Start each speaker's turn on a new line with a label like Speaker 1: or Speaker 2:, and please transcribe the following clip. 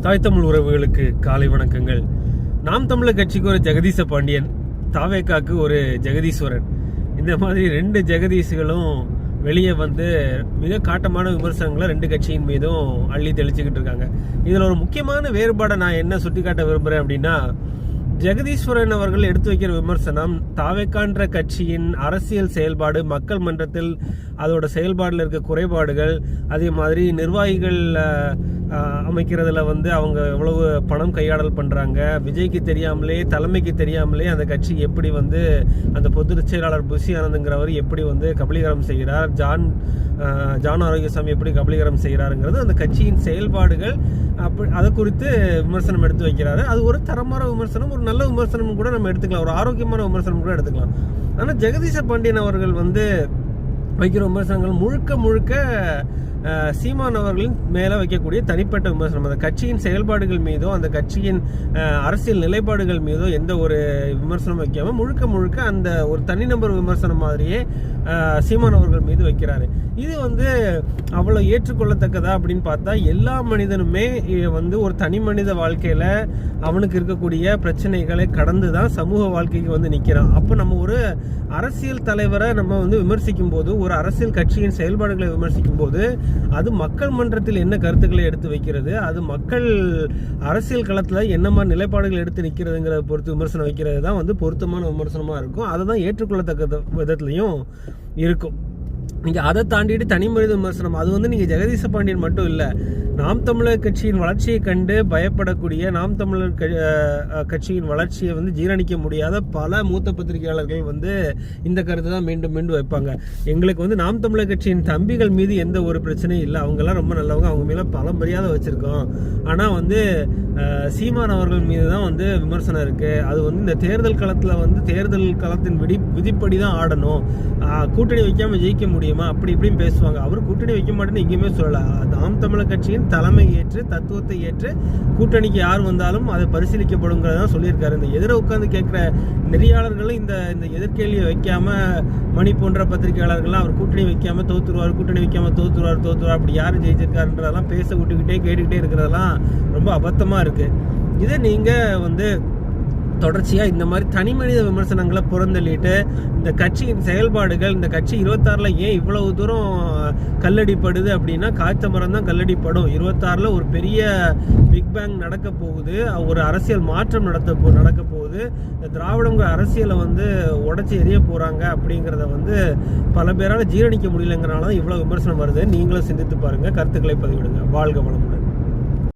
Speaker 1: தாய் தமிழ் உறவுகளுக்கு காலை வணக்கங்கள். நாம் தமிழர் கட்சிக்கு ஒரு ஜெகதீச பாண்டியன், தாவேக்காக்கு ஒரு ஜெகதீஸ்வரன், இந்த மாதிரி ரெண்டு ஜெகதீஷுகளும் வெளியே வந்து மிக காட்டமான விமர்சனங்களை ரெண்டு கட்சியின் மீதும் அள்ளி தெளிச்சுக்கிட்டு இருக்காங்க. இதில் ஒரு முக்கியமான வேறுபாடை நான் என்ன சுட்டிக்காட்ட விரும்புகிறேன் அப்படின்னா, ஜெகதீஸ்வரன் அவர்கள் எடுத்து வைக்கிற விமர்சனம் தாவேக்கான்ற கட்சியின் அரசியல் செயல்பாடு, மக்கள் மன்றத்தில் அதோட செயல்பாடில் இருக்க குறைபாடுகள், அதே மாதிரி நிர்வாகிகள் அமைக்கிறதுல வந்து அவங்க எவ்வளவு பணம் கையாடல் பண்ணுறாங்க, விஜய்க்கு தெரியாமலே தலைமைக்கு தெரியாமலே அந்த கட்சி எப்படி வந்து அந்த பொதுச் செயலாளர் புஷி ஆனந்துங்கிறவர் எப்படி வந்து கபலீகரம் செய்கிறார், ஜான் ஆரோக்கியசாமி எப்படி கபலீகரம் செய்கிறாருங்கிறது அந்த கட்சியின் செயல்பாடுகள் அப்படி அதை குறித்து விமர்சனம் எடுத்து வைக்கிறாரு. அது ஒரு தரமான விமர்சனம், ஒரு நல்ல விமர்சனம் கூட நம்ம எடுத்துக்கலாம், ஒரு ஆரோக்கியமான விமர்சனம் கூட எடுத்துக்கலாம். ஆனால் ஜெகதீச பாண்டியன் அவர்கள் வந்து வைக்கிற விமர்சனங்கள் முழுக்க சீமான் அவர்களின் மேலே வைக்கக்கூடிய தனிப்பட்ட விமர்சனம். அந்த கட்சியின் செயல்பாடுகள் மீதோ அந்த கட்சியின் அரசியல் நிலைப்பாடுகள் மீதோ எந்த ஒரு விமர்சனம் வைக்காம முழுக்க அந்த ஒரு தனிநபர் விமர்சனம் மாதிரியே சீமான் அவர்கள் மீது வைக்கிறாரு. இது வந்து அவ்வளோ ஏற்றுக்கொள்ளத்தக்கதா அப்படின்னு பார்த்தா, எல்லா மனிதனுமே வந்து ஒரு தனி மனித வாழ்க்கையில் அவனுக்கு இருக்கக்கூடிய பிரச்சனைகளை கடந்து தான் சமூக வாழ்க்கைக்கு வந்து நிற்கிறான். அப்போ நம்ம ஒரு அரசியல் தலைவரை நம்ம வந்து விமர்சிக்கும் போது, ஒரு அரசியல் கட்சியின் செயல்பாடுகளை விமர்சிக்கும் போது, அது மக்கள் மன்றத்தில் என்ன கருத்துக்களை எடுத்து வைக்கிறது, அது மக்கள் அரசியல் களத்தில் என்ன மாதிரி நிலைப்பாடுகள் எடுத்து நிற்கிறதுங்கிறத பொறுத்து விமர்சனம் வைக்கிறது தான் வந்து பொருத்தமான விமர்சனமாக இருக்கும். அதை தான் ஏற்றுக்கொள்ளத்தக்க விதத்துலையும் இருக்கும். நீங்கள் அதை தாண்டிட்டு தனி மனித விமர்சனம், அது வந்து நீங்கள் ஜெகதீச பாண்டியன் மட்டும் இல்லை, நாம் தமிழர் கட்சியின் வளர்ச்சியை கண்டு பயப்படக்கூடிய, நாம் தமிழர் கட்சியின் வளர்ச்சியை வந்து ஜீரணிக்க முடியாத பல மூத்த பத்திரிகையாளர்கள் வந்து இந்த கருத்தை தான் மீண்டும் வைப்பாங்க. எங்களுக்கு வந்து நாம் தமிழர் கட்சியின் தம்பிகள் மீது எந்த ஒரு பிரச்சனையும் இல்லை, அவங்கெல்லாம் ரொம்ப நல்லவங்க, அவங்க மேலே பல மரியாதை வச்சுருக்கோம். ஆனால் வந்து சீமான் அவர்கள் மீது தான் வந்து விமர்சனம் இருக்குது. அது வந்து இந்த தேர்தல் களத்தில் வந்து தேர்தல் களத்தின் விதிப்படி தான் ஆடணும், கூட்டணி வைக்காமல் ஜெயிக்க முடியுமா அப்படி இப்படின்னு பேசுவாங்க. அவர் கூட்டணி வைக்க மாட்டேன்னு எங்கேயுமே சொல்லலை. நாம் தமிழர் கட்சியின் தலைமை ஏற்று தத்துவத்தை ஏற்று கூட்டணிக்கு யார் வந்தாலும் அதை பரிசீலிக்கப்படுங்கிறதான் சொல்லியிருக்காரு. இந்த எதிர உட்கார்ந்து கேட்குற நெறியாளர்களும் இந்த எதிர்கேள்வியை வைக்காம, மணி போன்ற பத்திரிகையாளர்கள்லாம் அவர் கூட்டணி வைக்காம தோத்துருவார், கூட்டணி வைக்காம தோத்துருவார் அப்படி யார் ஜெயிச்சிருக்காருன்றதெல்லாம் பேச விட்டுக்கிட்டே கேட்டுக்கிட்டே இருக்கிறதெல்லாம் ரொம்ப அபத்தமாக இருக்கு. இதை நீங்கள் வந்து தொடர்ச்சியாக இந்த மாதிரி தனி மனித விமர்சனங்களை புறந்தள்ளிட்டு, இந்த கட்சியின் செயல்பாடுகள், இந்த கட்சி 26 ஏன் இவ்வளவு தூரம் கல்லடிப்படுது அப்படின்னா, காய்த்த மரம் தான் கல்லடிப்படும். 26 ஒரு பெரிய பிக் பேங் நடக்க போகுது, ஒரு அரசியல் மாற்றம் நடக்க போகுது, இந்த திராவிடங்கிற அரசியலை வந்து உடச்சி எரிய போகிறாங்க அப்படிங்கிறத வந்து பல பேரால் ஜீரணிக்க முடியலங்கிறனால தான் இவ்வளோ விமர்சனம் வருது. நீங்களும் சிந்தித்து பாருங்கள், கருத்துக்களை பதிவிடுங்க. வாழ்க வளமுடன்.